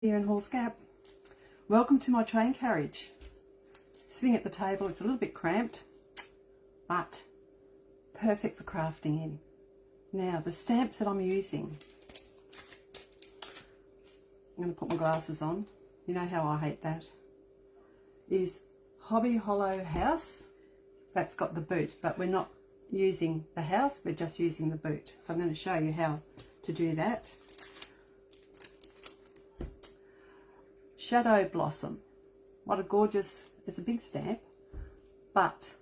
Here in Halls Gap. Welcome to my train carriage. Sitting at the table, it's a little bit cramped, but perfect for crafting in. Now, the stamps that I'm using, I'm going to put my glasses on. You know how I hate that. Is Hobblehollow House. That's got the boot, but we're not using the house, we're just using the boot. So I'm going to show you how to do that. Shadow Blossom. What a gorgeous, it's a big stamp, but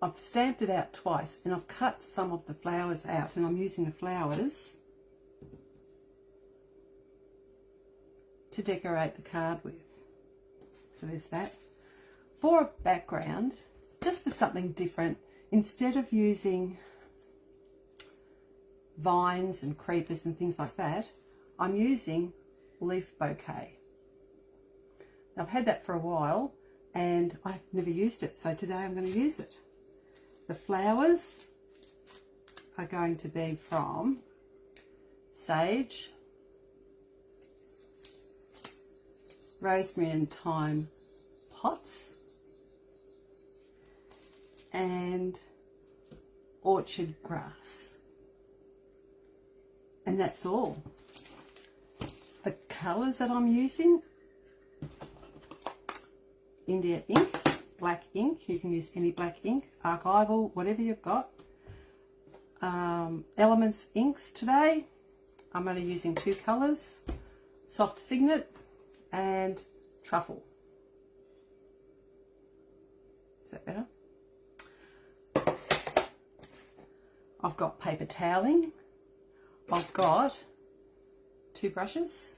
I've stamped it out twice and I've cut some of the flowers out, and I'm using the flowers to decorate the card with. So there's that. For a background, just for something different, instead of using vines and creepers and things like that, I'm using leaf bouquet. Now, I've had that for a while and I've never used it, so today I'm going to use it. The flowers are going to be from sage, rosemary and thyme pots, and orchard grass. And that's all. The colours that I'm using: India ink, black ink, you can use any black ink, archival, whatever you've got. Elements inks today, I'm only using two colours, soft signet and truffle. Is that better? I've got paper toweling, I've got two brushes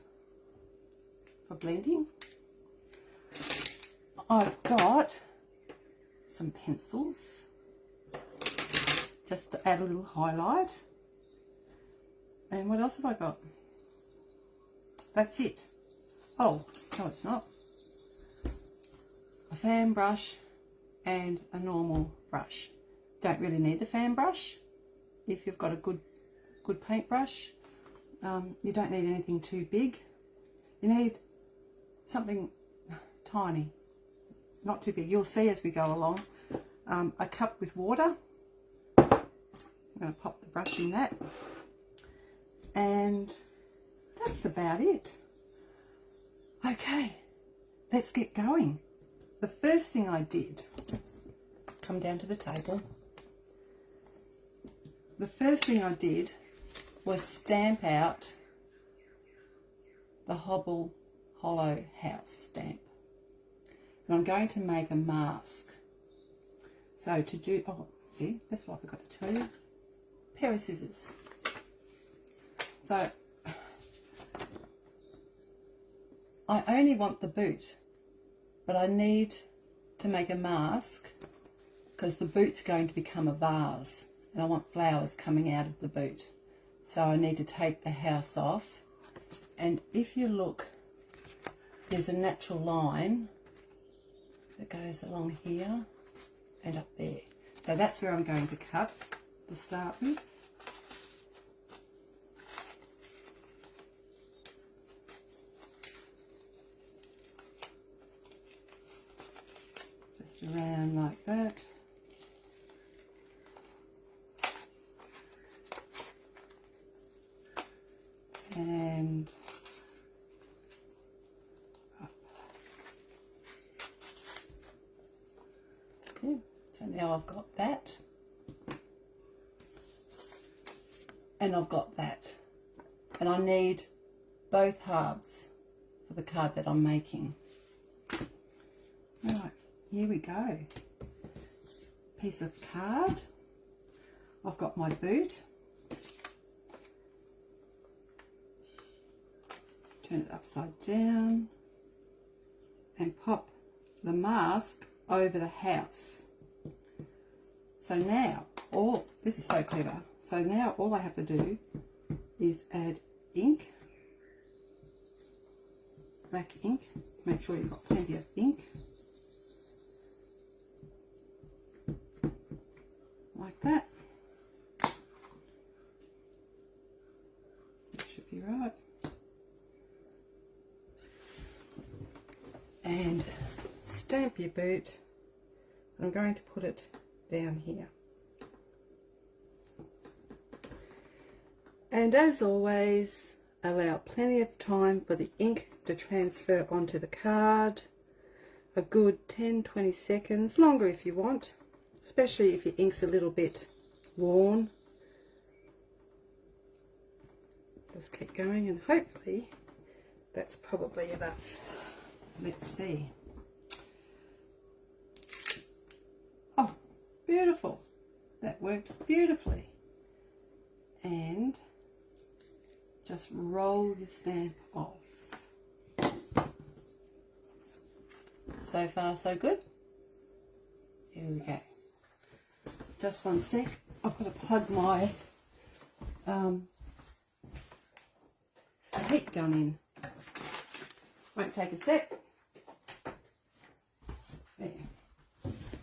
for blending, I've got some pencils just to add a little highlight, and what else have I got? That's it. Oh, no it's not. A fan brush and a normal brush. Don't really need the fan brush if you've got a good paintbrush. You don't need anything too big. You need something tiny, not too big. You'll see as we go along. A cup with water. I'm going to pop the brush in that, and that's about it. Okay, let's get going. The first thing I did, come down to the table. The first thing I did was stamp out the Hobblehollow House stamp. And I'm going to make a mask. So to do, oh, see, that's what I forgot to tell you. Pair of scissors. So I only want the boot, but I need to make a mask because the boot's going to become a vase and I want flowers coming out of the boot. So I need to take the house off, and if you look, there's a natural line that goes along here and up there. So that's where I'm going to cut to start with. Just around like that. And up. Okay. So now I've got that, and I've got that, and I need both halves for the card that I'm making. Right, here we go. Piece of card. I've got my boot. Turn it upside down and pop the mask over the house. So now, this is so clever. So now all I have to do is add ink, black ink. Make sure you've got plenty of ink. Like that. That should be right. and stamp your boot. I'm going to put it down here. And as always, allow plenty of time for the ink to transfer onto the card. A good 10-20 seconds, longer if you want, especially if your ink's a little bit worn. Just keep going, and hopefully that's probably enough. Let's see. Oh, beautiful. That worked beautifully. And just roll your stamp off. So far so good. Here we go. Just one sec. I've got to plug my heat gun in. Won't take a sec. There.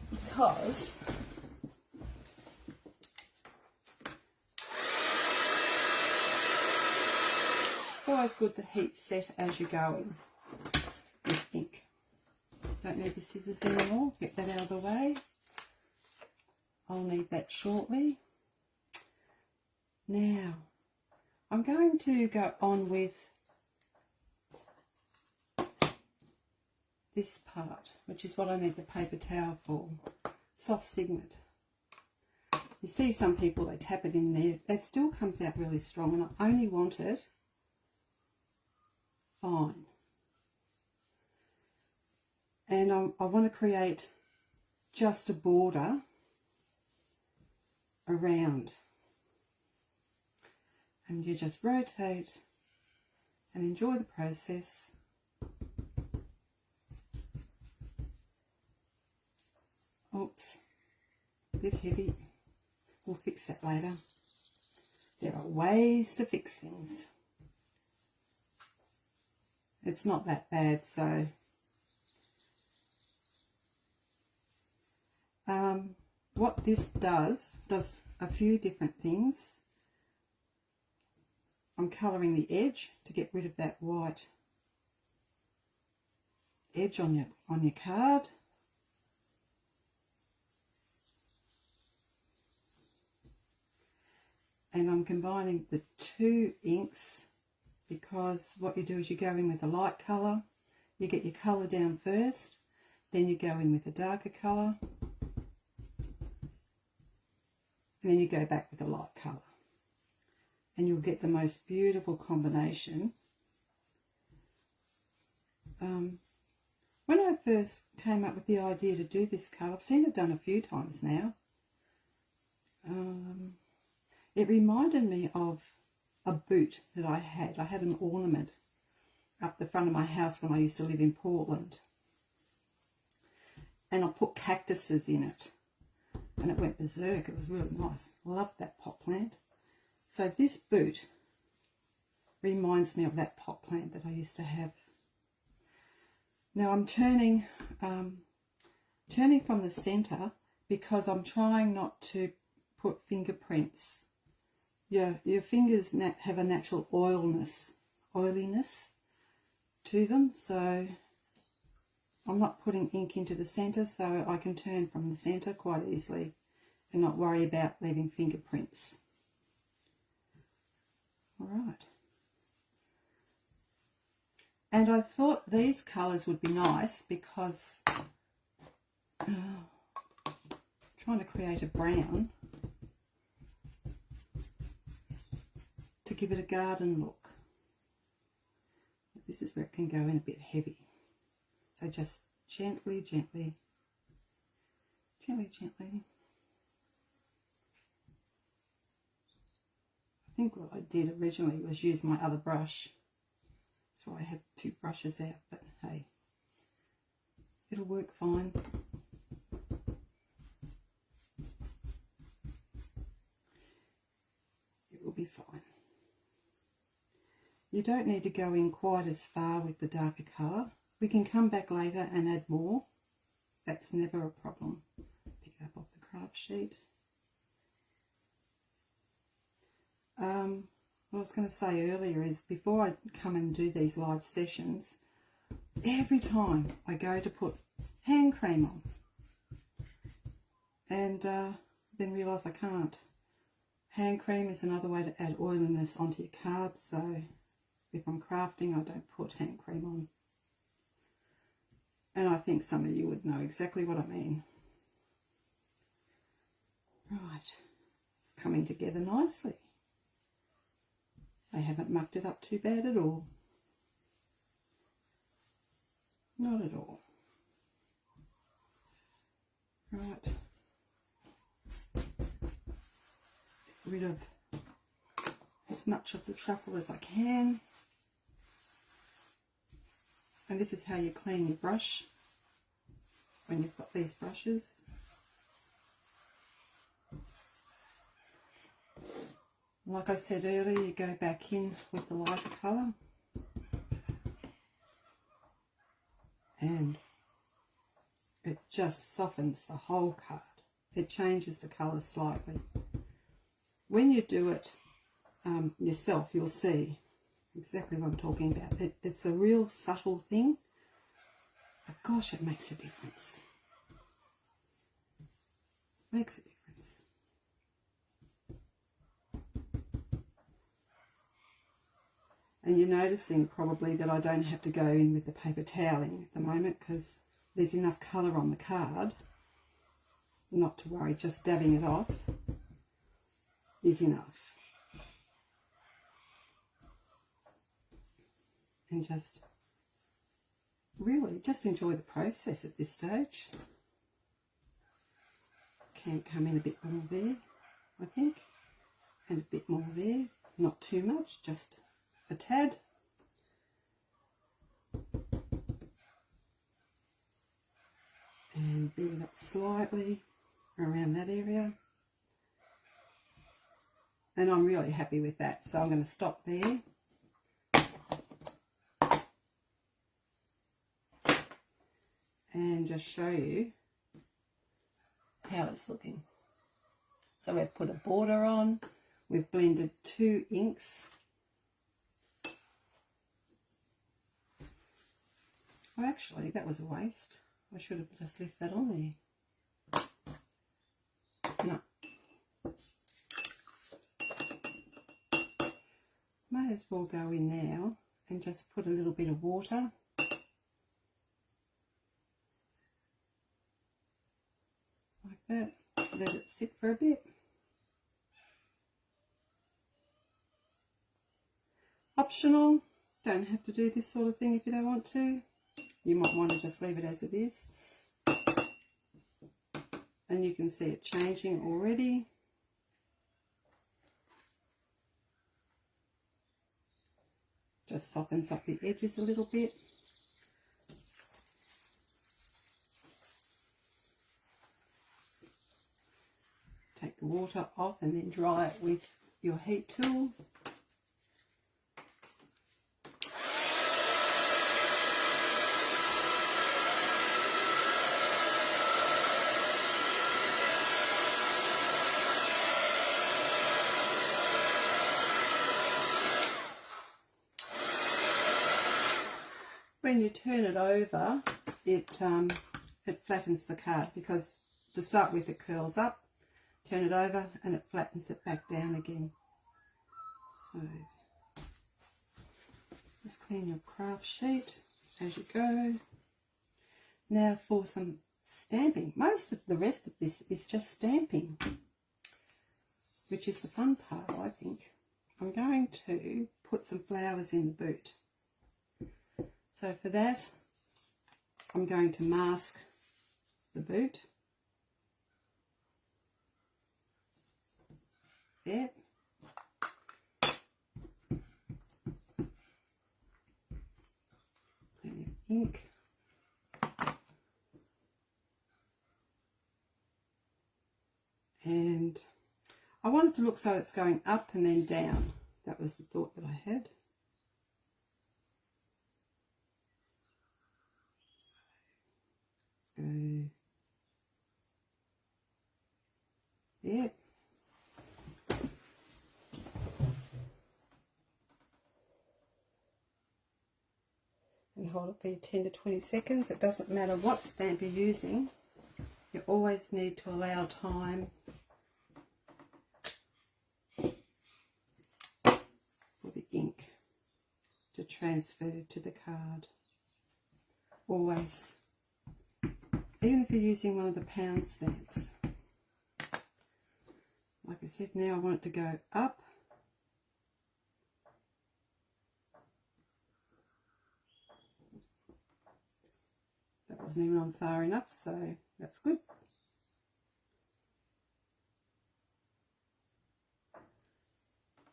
Because it's always good to heat set as you're going with ink. Don't need the scissors anymore. Get that out of the way. I'll need that shortly. Now, I'm going to go on with this part, which is what I need the paper towel for. Soft signet. You see some people, they tap it in there. It still comes out really strong, and I only want it fine. And I want to create just a border around. And you just rotate and enjoy the process. Oops, a bit heavy. We'll fix that later. There are ways to fix things. It's not that bad, so what this does a few different things. I'm colouring the edge to get rid of that white edge on your card. And I'm combining the two inks, because what you do is you go in with a light colour, you get your colour down first, then you go in with a darker colour, and then you go back with a light colour. And you'll get the most beautiful combination. When I first came up with the idea to do this card, I've seen it done a few times now. It reminded me of a boot that I had. I had an ornament up the front of my house when I used to live in Portland. And I put cactuses in it. And it went berserk. It was really nice. Loved that pot plant. So this boot reminds me of that pot plant that I used to have. Now I'm turning from the centre, because I'm trying not to put fingerprints. Your fingers have a natural oiliness to them, so I'm not putting ink into the centre, so I can turn from the centre quite easily and not worry about leaving fingerprints. All right. And I thought these colours would be nice because trying to create a brown to give it a garden look. This is where it can go in a bit heavy. So just gently, gently, gently, gently. I think what I did originally was use my other brush. So I had two brushes out, but hey, it'll work fine. It will be fine. You don't need to go in quite as far with the darker colour. We can come back later and add more. That's never a problem. Pick it up off the craft sheet. What I was going to say earlier is, before I come and do these live sessions, every time I go to put hand cream on, and then realise I can't. Hand cream is another way to add oiliness onto your card, so if I'm crafting, I don't put hand cream on. And I think some of you would know exactly what I mean. Right, it's coming together nicely. I haven't mucked it up too bad at all. Not at all. Right. Get rid of as much of the truffle as I can. And this is how you clean your brush when you've got these brushes. Like I said earlier, you go back in with the lighter colour and it just softens the whole card. It changes the colour slightly. When you do it yourself, you'll see exactly what I'm talking about. It's a real subtle thing, but gosh, it makes a difference. Makes a difference. And you're noticing probably that I don't have to go in with the paper toweling at the moment because there's enough colour on the card. Not to worry, just dabbing it off is enough. And just really just enjoy the process at this stage. Can come in a bit more there, I think, and a bit more there. Not too much, just a tad. And build it up slightly around that area. And I'm really happy with that, so I'm going to stop there. And just show you how it's looking. So we've put a border on, we've blended 2 inks. Oh, actually, that was a waste. I should have just left that on there. No. May as well go in now and just put a little bit of water. Like that. Let it sit for a bit. Optional. Don't have to do this sort of thing if you don't want to. You might want to just leave it as it is. And you can see it changing already. Just softens up the edges a little bit. Take the water off and then dry it with your heat tool. When you turn it over, it flattens the card because to start with it curls up. Turn it over and it flattens it back down again. So just clean your craft sheet as you go. Now for some stamping. Most of the rest of this is just stamping, which is the fun part, I think. I'm going to put some flowers in the boot. So for that, I'm going to mask the boot. There. Plenty of ink. And I want it to look so it's going up and then down. That was the thought that I had. So let's go there. And hold it for your 10 to 20 seconds. It doesn't matter what stamp you're using. You always need to allow time for the ink to transfer to the card. Always. Even if you're using one of the pound stamps. Like I said, now I want it to go up. That wasn't even on far enough, so that's good.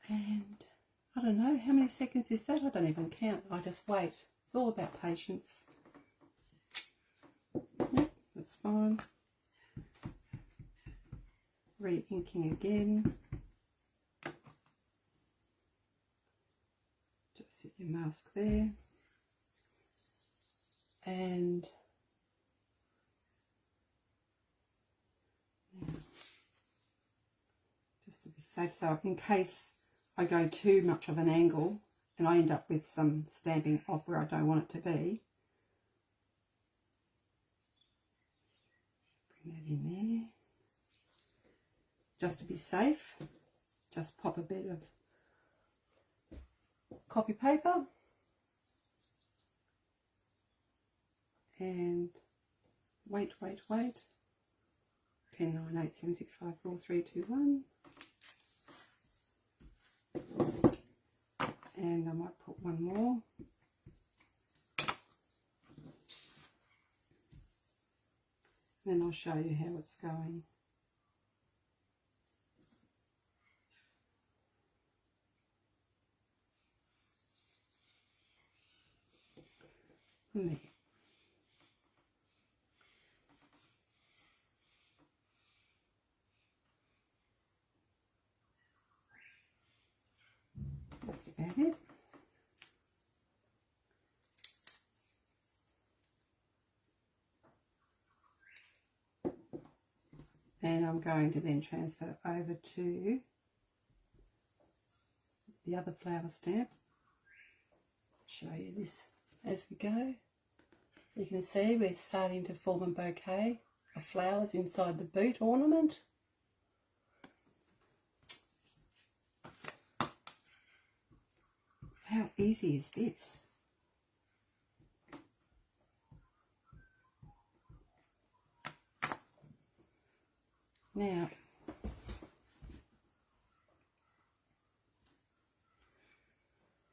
And I don't know, how many seconds is that? I don't even count. I just wait. It's all about patience. Yep, that's fine. Re-inking again. Just set your mask there. And now, just to be safe, so in case I go too much of an angle and I end up with some stamping off where I don't want it to be, bring that in there. Just to be safe, just pop a bit of copy paper and wait. 10, 9, 8, 7, 6, 5, 4, 3, 2, 1. And I might put one more. Then I'll show you how it's going. There. That's about it. And I'm going to then transfer over to the other flower stamp. Show you this as we go. So you can see we're starting to form a bouquet of flowers inside the boot ornament. How easy is this? Now,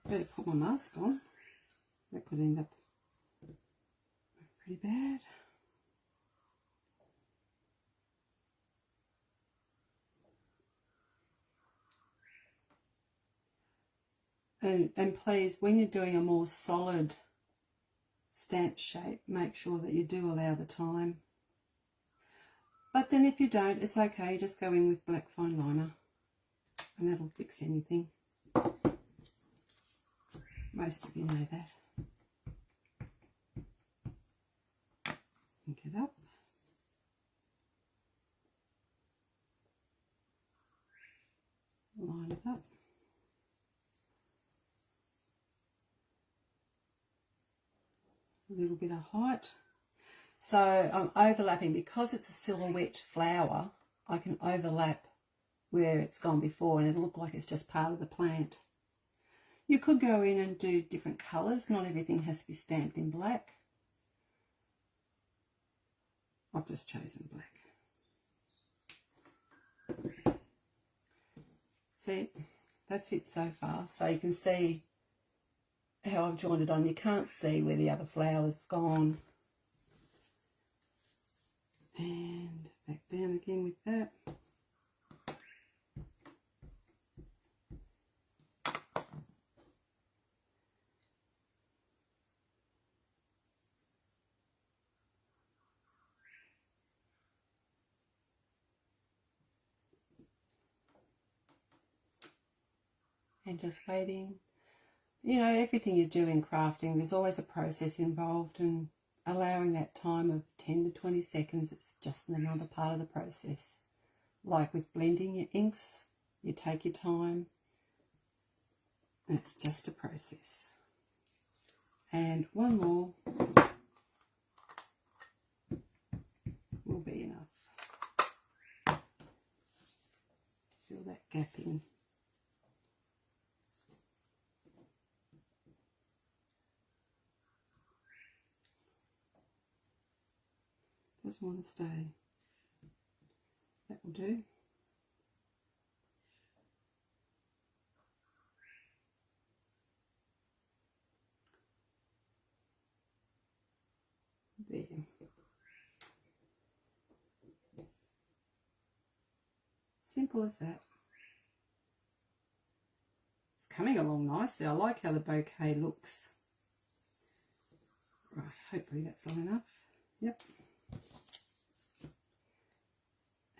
I better put my mask on. That could end up pretty bad. And please, when you're doing a more solid stamp shape, make sure that you do allow the time. But then if you don't, it's okay, just go in with black fine liner and that'll fix anything. Most of you know that. Ink it up. Line it up. A little bit of height. So I'm overlapping, because it's a silhouette flower, I can overlap where it's gone before and it'll look like it's just part of the plant. You could go in and do different colours, not everything has to be stamped in black. I've just chosen black. See, that's it so far. So you can see how I've joined it on. You can't see where the other flower's gone. And back down again with that. And just waiting. You know, everything you do in crafting, there's always a process involved, and allowing that time of 10 to 20 seconds, it's just another part of the process. Like with blending your inks, you take your time, and it's just a process. and one more will be enough. Fill that gap in. Doesn't want to stay. That will do. There. Simple as that. It's coming along nicely. I like how the bouquet looks. Right, hopefully that's long enough. Yep.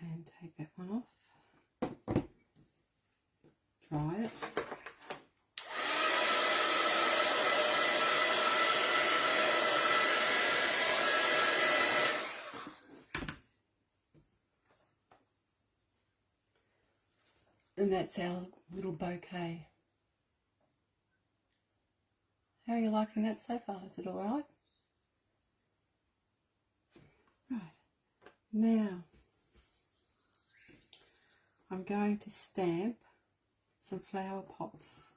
And take that one off. Dry it. And that's our little bouquet. How are you liking that so far? Is it all right? Right. Now, I'm going to stamp some flower pots.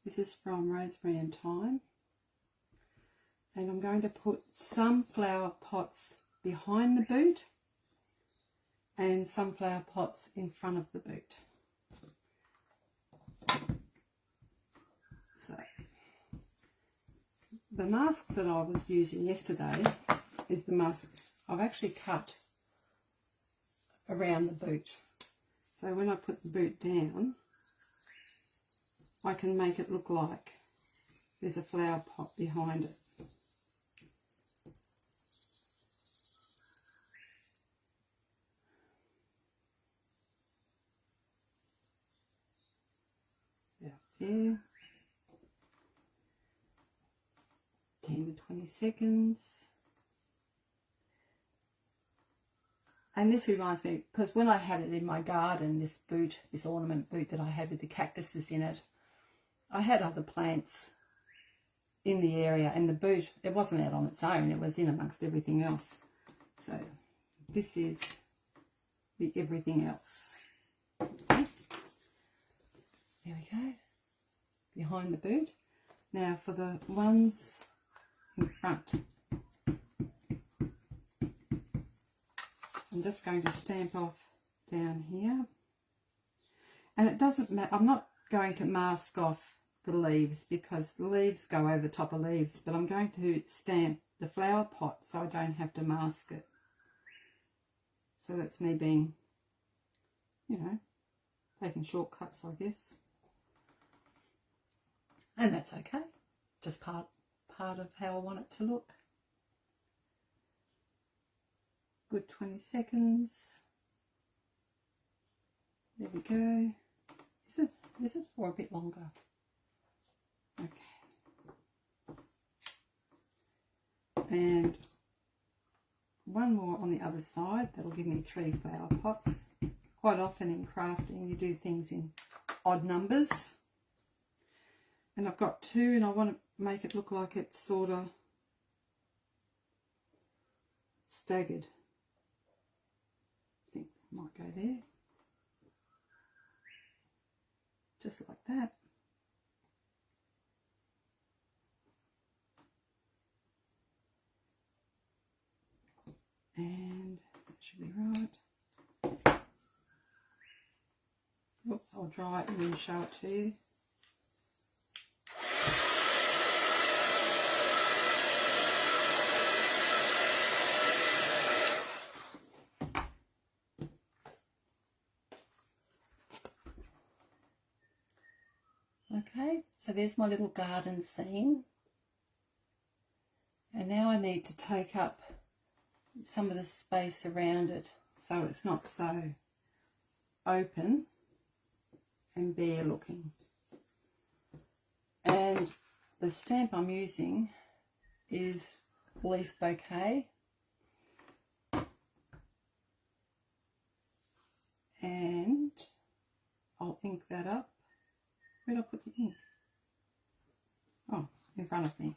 This is from Rosemary and Thyme. And I'm going to put some flower pots behind the boot and some flower pots in front of the boot. So, the mask that I was using yesterday is the mask I've actually cut around the boot. So when I put the boot down, I can make it look like there's a flower pot behind it. There, 10 to 20 seconds. And this reminds me, because when I had it in my garden, this boot, this ornament boot that I had with the cactuses in it, I had other plants in the area, and the boot, it wasn't out on its own, it was in amongst everything else. So this is the everything else. Okay. There we go. Behind the boot. Now for the ones in front, I'm just going to stamp off down here. And it doesn't matter, I'm not going to mask off the leaves because the leaves go over the top of leaves, but I'm going to stamp the flower pot so I don't have to mask it. So that's me being, you know, taking shortcuts, I guess. And that's okay, just part of how I want it to look. Good 20 seconds. There we go. Is it? Or a bit longer? Okay. And one more on the other side. That'll give me 3 flower pots. Quite often in crafting you do things in odd numbers. And I've got 2 and I want to make it look like it's sort of staggered. I think I might go there. Just like that. And that should be right. Oops, I'll dry it and then show it to you. Okay, so there's my little garden scene. And now I need to take up some of the space around it so it's not so open and bare looking. And the stamp I'm using is Leaf Bouquet. And I'll ink that up. Where did I put the ink? Oh, in front of me.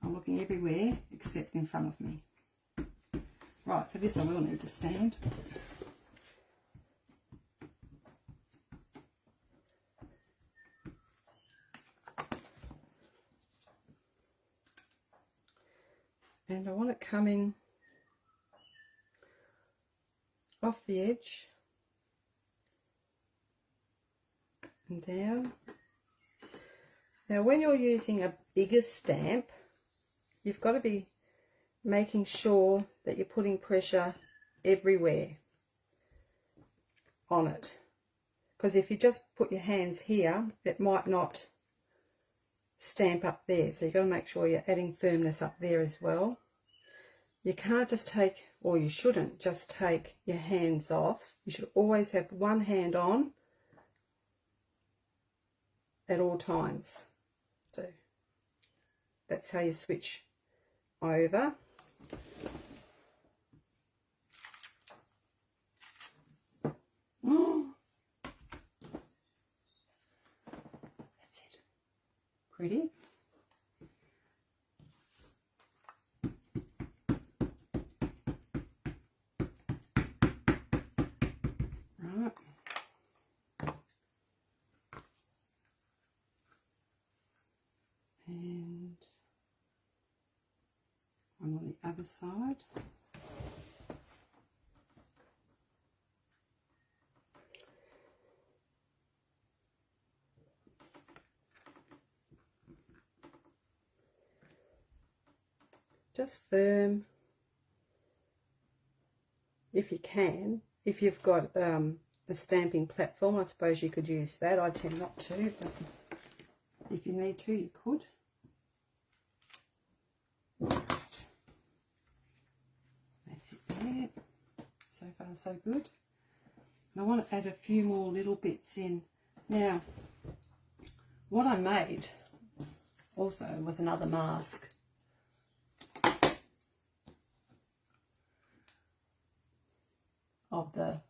I'm looking everywhere except in front of me. Right, for this I will need to stand. And I want it coming off the edge and down. Now when you're using a bigger stamp, you've got to be making sure that you're putting pressure everywhere on it. Because if you just put your hands here, it might not stamp up there. So you've got to make sure you're adding firmness up there as well. You can't just take, or you shouldn't just take your hands off. You should always have one hand on at all times. So that's how you switch over. Oh, that's it. Pretty. Right. And one on the other side. Just firm if you can. If you've got a stamping platform, I suppose you could use that. I tend not to, but if you need to, you could. Right. That's it there. So far so good. And I want to add a few more little bits in. Now, what I made also was another mask. Of the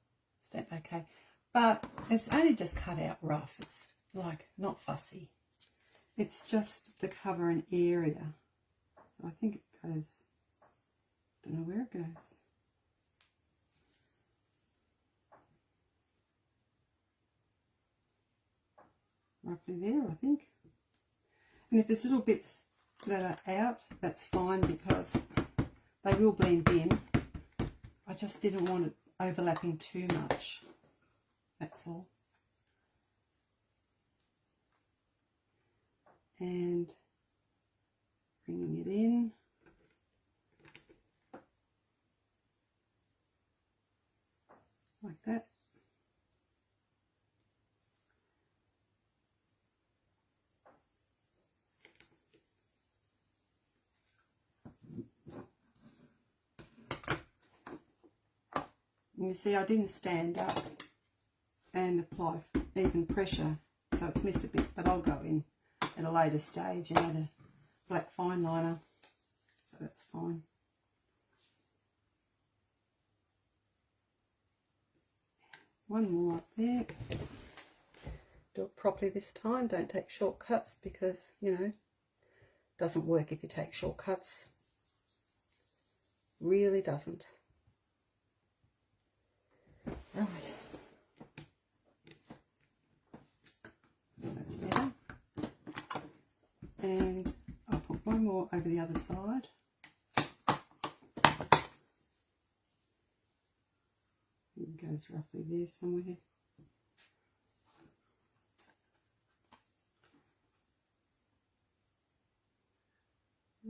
stamp, okay, but it's only just cut out rough. It's like not fussy. It's just to cover an area. So I think it goes, don't know where it goes. Roughly there, I think. And if there's little bits that are out, that's fine because they will blend in. I just didn't want it overlapping too much, that's all. And bringing it in. Like that. And you see, I didn't stand up and apply even pressure, so it's missed a bit, but I'll go in at a later stage and add a black fine liner, so that's fine. One more up there. Do it properly this time, don't take shortcuts because, you know, it doesn't work if you take shortcuts. Really doesn't. Right, that's better, and I'll put one more over the other side. It goes roughly there somewhere.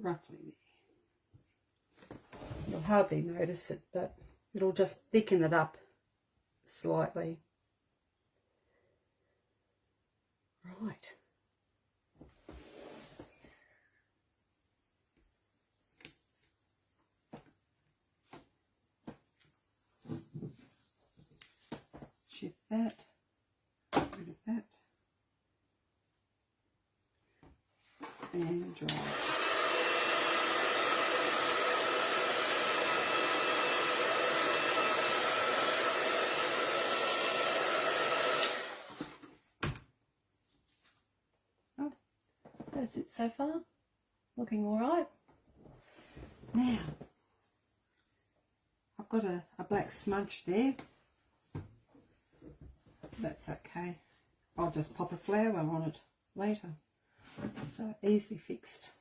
Roughly there. You'll hardly notice it, but it'll just thicken it up slightly. Right. Shift that, get rid of that, and dry. That's it so far. Looking all right. Now, I've got a black smudge there. That's okay. I'll just pop a flower on it later. So easily fixed.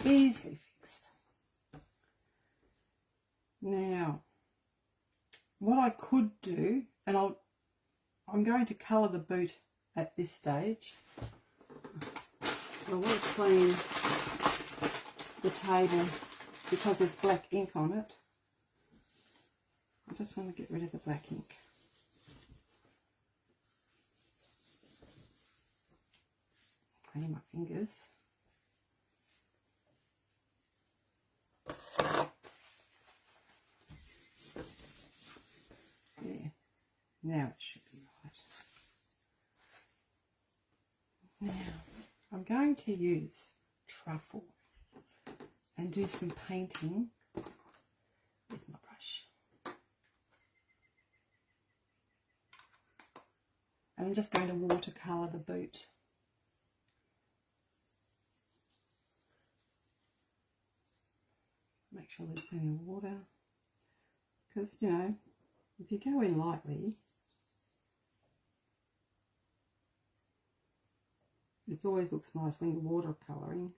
Easily fixed. Now, what I could do, and I'm going to colour the boot at this stage. I want to clean the table because there's black ink on it. I just want to get rid of the black ink. Clean my fingers. There. Now it should be right. Now I'm going to use truffle and do some painting with my brush. And I'm just going to watercolour the boot. Make sure there's plenty of water, because, you know, if you go in lightly, it always looks nice when you're watercolouring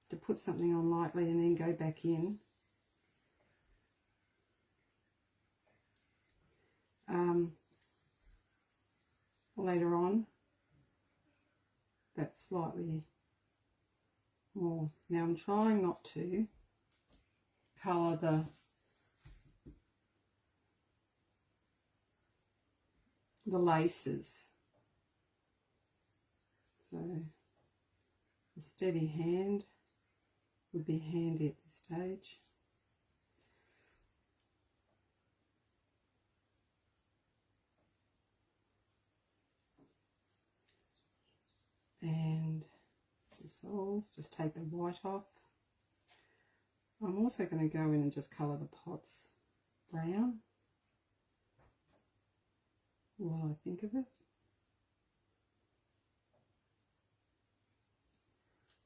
to put something on lightly and then go back in. Later on, that's slightly more. Now I'm trying not to colour the laces, so a steady hand would be handy at this stage. And the soles, just take the white off. I'm also going to go in and just colour the pots brown while I think of it.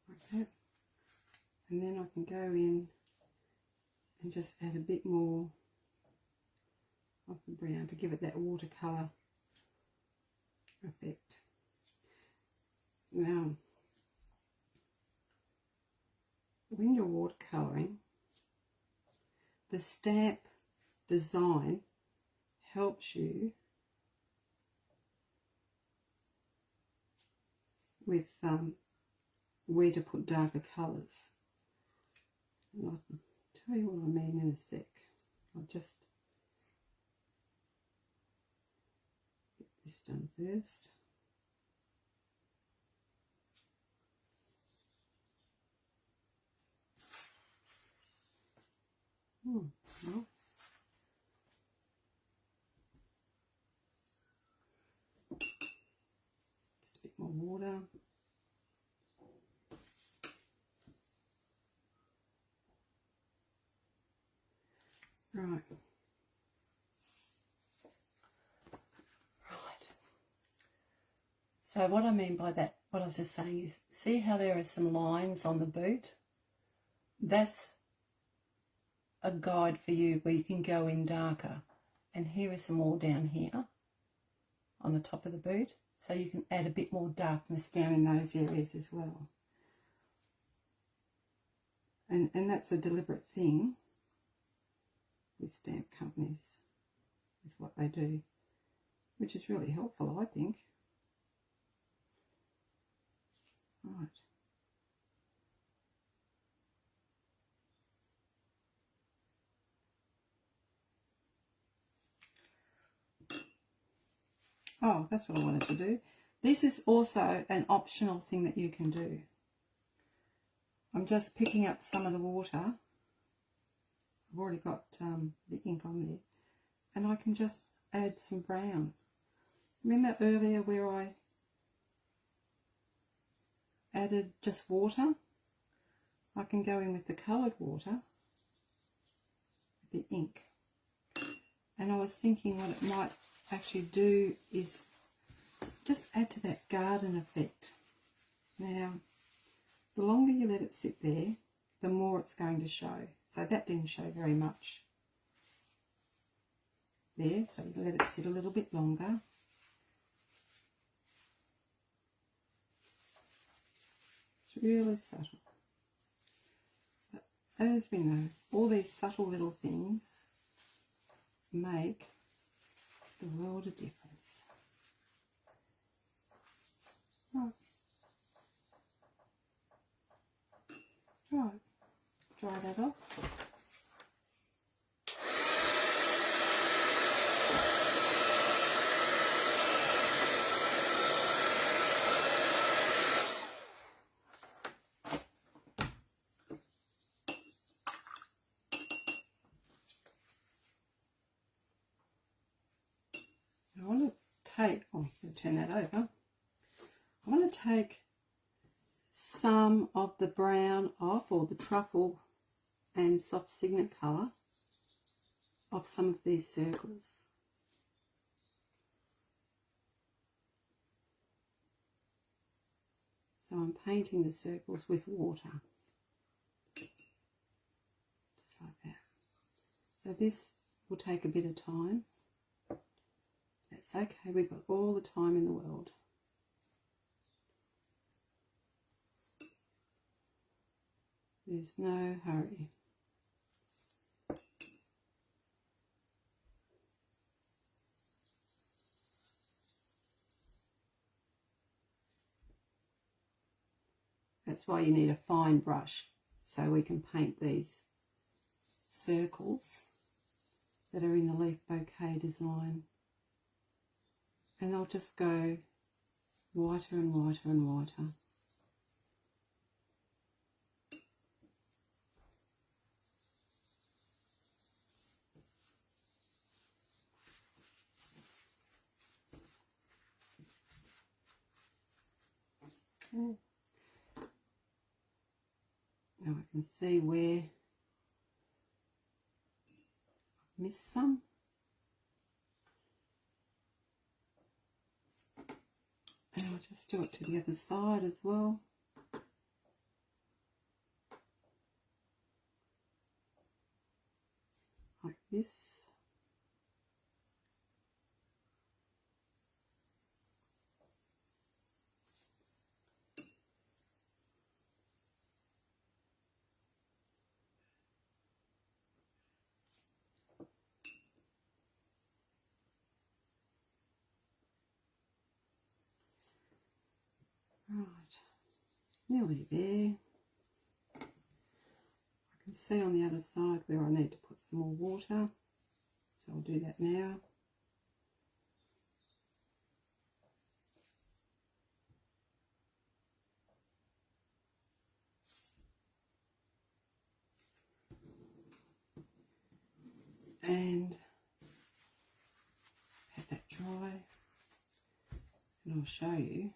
Like that. And then I can go in and just add a bit more of the brown to give it that watercolour effect. Now, when you're watercolouring, the stamp design helps you with where to put darker colours. And I'll tell you what I mean in a sec. I'll just get this done first. Nice. Just a bit more water. Right. Right. So what I mean by that, what I was just saying is, see how there are some lines on the boot? That's a guide for you where you can go in darker. And here is some more down here on the top of the boot. So you can add a bit more darkness down in those areas as well. And that's a deliberate thing with stamp companies, with what they do, which is really helpful, I think. Right. Oh, that's what I wanted to do. This is also an optional thing that you can do. I'm just picking up some of the water. I've already got the ink on there. And I can just add some brown. Remember earlier where I added just water? I can go in with the coloured water, with the ink. And I was thinking what it might actually do is just add to that garden effect. Now, the longer you let it sit there, the more it's going to show. So that didn't show very much there, so you let it sit a little bit longer. It's really subtle. But as we know, all these subtle little things make the world of difference. Right. Right. Dry that off. I want to take, oh, I'm going to turn that over. I want to take some of the brown off, or the truffle and soft signet colour off some of these circles. So I'm painting the circles with water, just like that. So this will take a bit of time. That's okay, we've got all the time in the world. There's no hurry. That's why you need a fine brush, so we can paint these circles that are in the leaf bouquet design. And I'll just go whiter and whiter and whiter. Okay. Now I can see where I've missed some. And I'll just do it to the other side as well. Like this. Right, nearly there. I can see on the other side where I need to put some more water, so I'll do that now. And let that dry, and I'll show you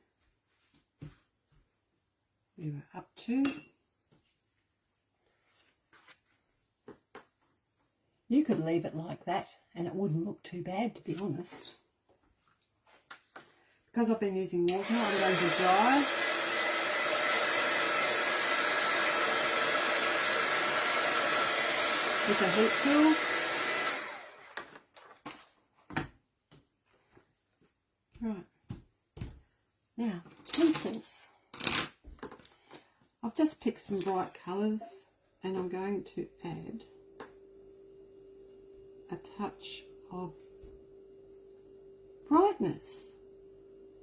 where we're up to. You could leave it like that and it wouldn't look too bad, to be honest. Because I've been using water, I'm going to dry. With a heat tool. Right. Now, pencils. I've just picked some bright colours and I'm going to add a touch of brightness,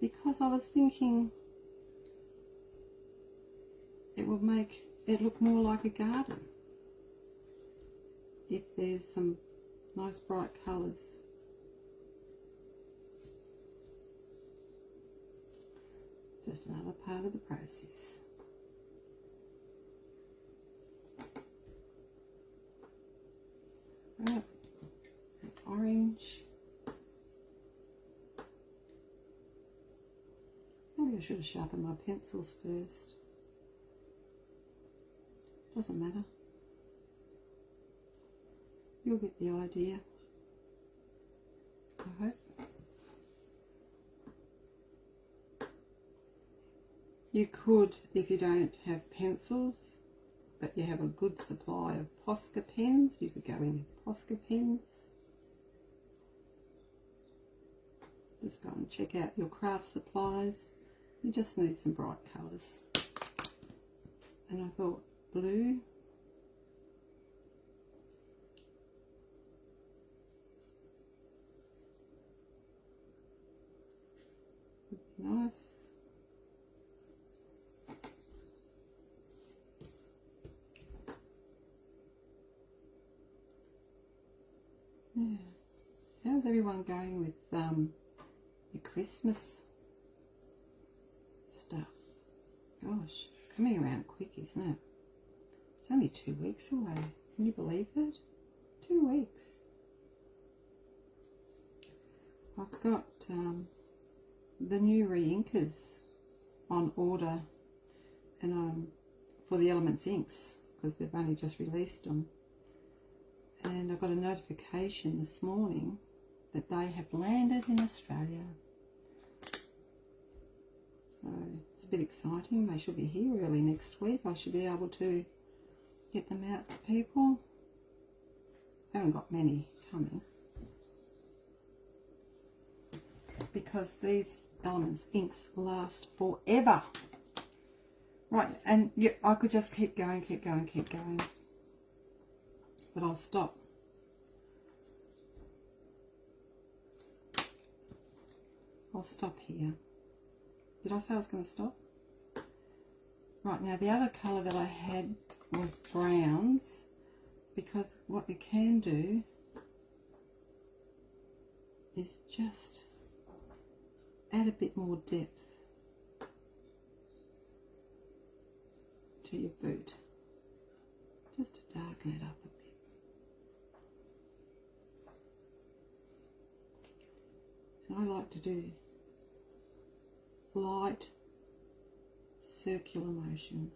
because I was thinking it would make it look more like a garden if there's some nice bright colours. Just another part of the process. Right. Orange. Maybe I should have sharpened my pencils first. Doesn't matter. You'll get the idea, I hope. You could, if you don't have pencils, but you have a good supply of Posca pens, you could go in with Posca pens. Just go and check out your craft supplies. You just need some bright colours. And I thought blue. Would be nice. Yeah. How's everyone going with your Christmas stuff? Gosh, it's coming around quick, isn't it? It's only 2 weeks away. Can you believe that? 2 weeks. I've got the new re-inkers on order, and for the Elements inks, because they've only just released them. And I got a notification this morning that they have landed in Australia. So it's a bit exciting. They should be here early next week. I should be able to get them out to people. I haven't got many coming, because these Elements inks last forever. Right, and yeah, I could just keep going, but I'll stop. I'll stop here. Did I say I was going to stop? Right, now the other colour that I had was browns, because what you can do is just add a bit more depth to your boot, just to darken it up a bit. And I like to do light circular motions.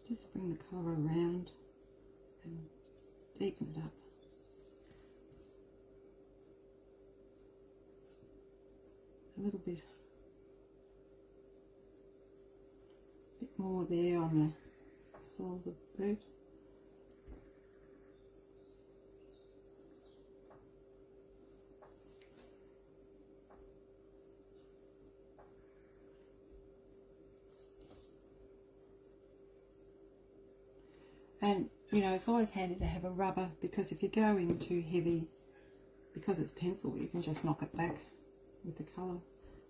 Just bring the colour around and deepen it up. A little bit more there on the soles of the boot. And you know, it's always handy to have a rubber, because if you go in too heavy, because it's pencil, you can just knock it back with the colour.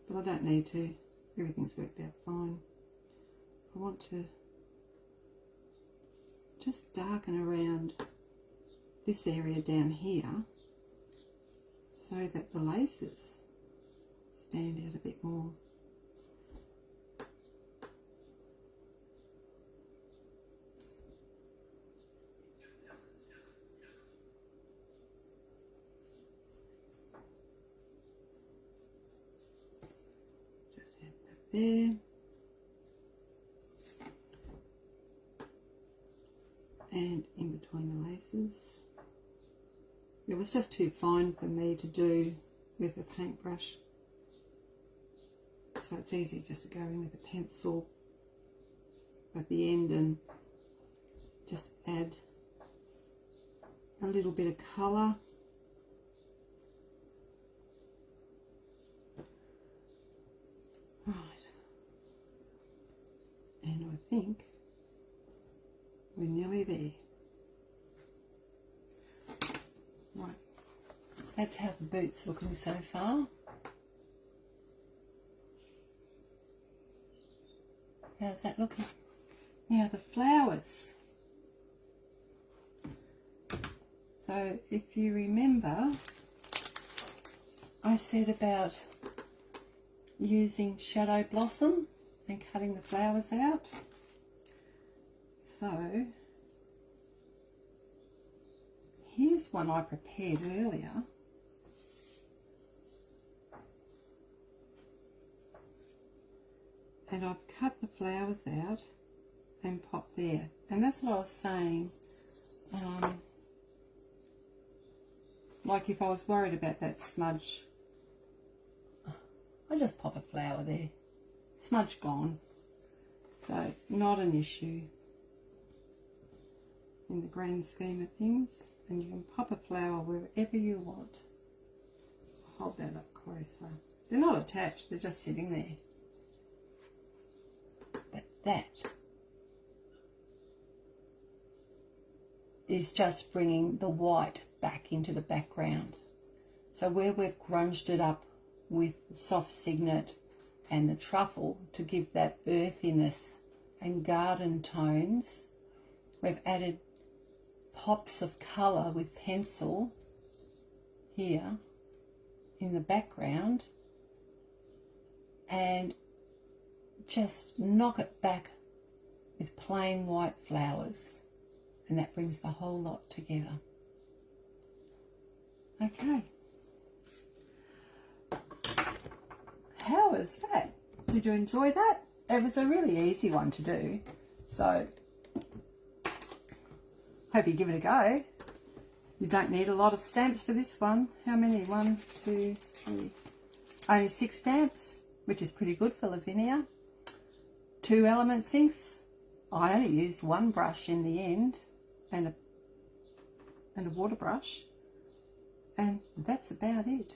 But I don't need to, everything's worked out fine. I want to just darken around this area down here so that the laces stand out a bit more. There, and in between the laces. It was just too fine for me to do with a paintbrush, so it's easy just to go in with a pencil at the end and just add a little bit of colour. Right. And I think we're nearly there. Right, that's how the boot's looking so far. How's that looking? Now the flowers. So if you remember, I said about using Shadow Blossom and cutting the flowers out. So here's one I prepared earlier. And I've cut the flowers out and popped there. And that's what I was saying like if I was worried about that smudge. I just pop a flower there. Smudge gone. So not an issue in the grand scheme of things. And you can pop a flower wherever you want. I'll hold that up closer. They're not attached, they're just sitting there. But that is just bringing the white back into the background. So where we've grunged it up with the soft signet and the truffle to give that earthiness and garden tones, we've added pops of colour with pencil here in the background and just knock it back with plain white flowers, and that brings the whole lot together. Okay. How was that? Did you enjoy that? It was a really easy one to do, so hope you give it a go. You don't need a lot of stamps for this one. How many? 1, 2, 3. Only 6 stamps, which is pretty good for Lavinia. 2 element inks. I only used 1 brush in the end and a water brush, and that's about it.